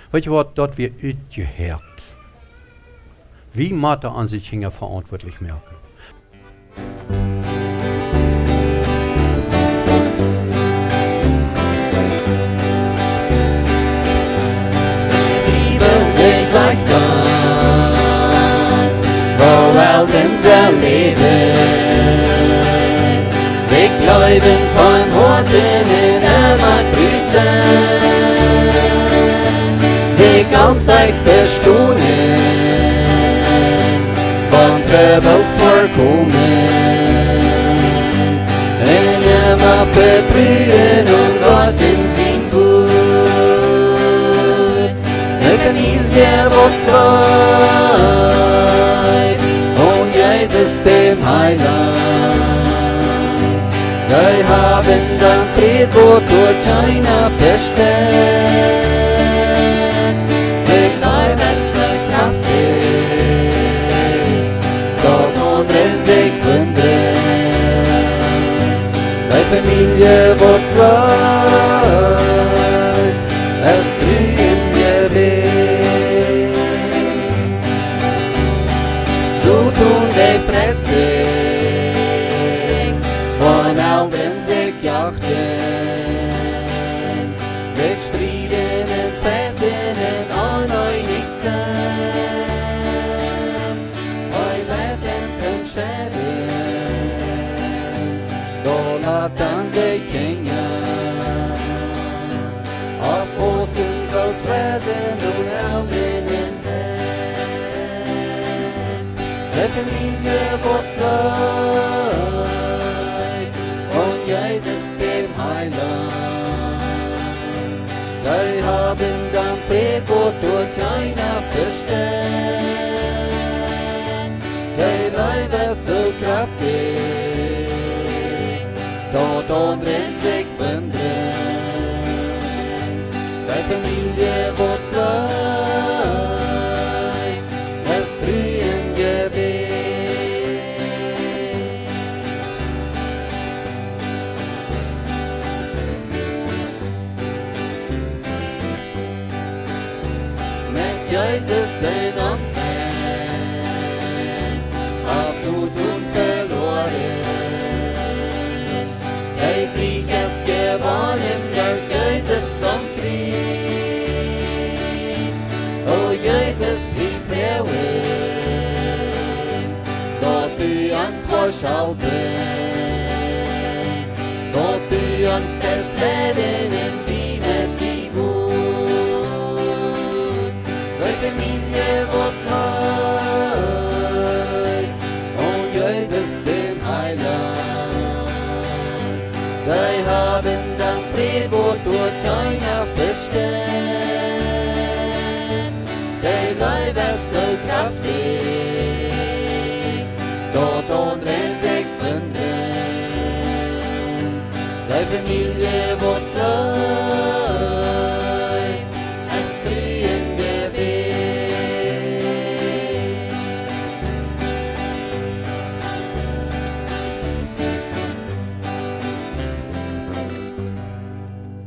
Speaker 2: Weet je wat, dat weer uitgeheerd. Wie moet er aan zich Kjinga verantwoordelijk merken?
Speaker 1: Bibel sagt dat, wo Helden ze leven. Sie glauben von Horten in immer grüßen. Sie kaum sich verstohlen, von Tröbels vorkommen. En immer vertrühen und Gott in sin gut. Eine Familie wird frei, und Jesus dem Heiland. Die haben dann Fried, wo durch keiner bestellt. Sich bleiben sich kraftig, doch andere sich gründen. Die Familie wird frei, es blühen wir weg. So tun die plötzlich, von Eltern sich jachten, sich striden und fetten und an euch nicht sein. Euch Leben können sterben, doch lasst dann die Kjinga auf Osten so Wesen und Eltern familie wordt blij, von Jesus dem Heiland. Die haben dann Gott durch einer verstehen, die Leiber so kraftig, dort anderen sich wenden. Die Familie wird bleiben, das Brühen Gebet. Mit Jesus in uns Hand, absolut unverloren. Der Sieg ist gewonnen, durch Jesus zum Krieg. Oh Jesus, wie verwirrt, Gott du uns verschalten, Gott du uns das Leben in Liebe die Wut. Die Familie wird heil, und Jesus dem Heiland. Die haben dann Fried, wo durch einer verstehen, die Leiber so kraftig, dort anderen sich wenden. Die Familie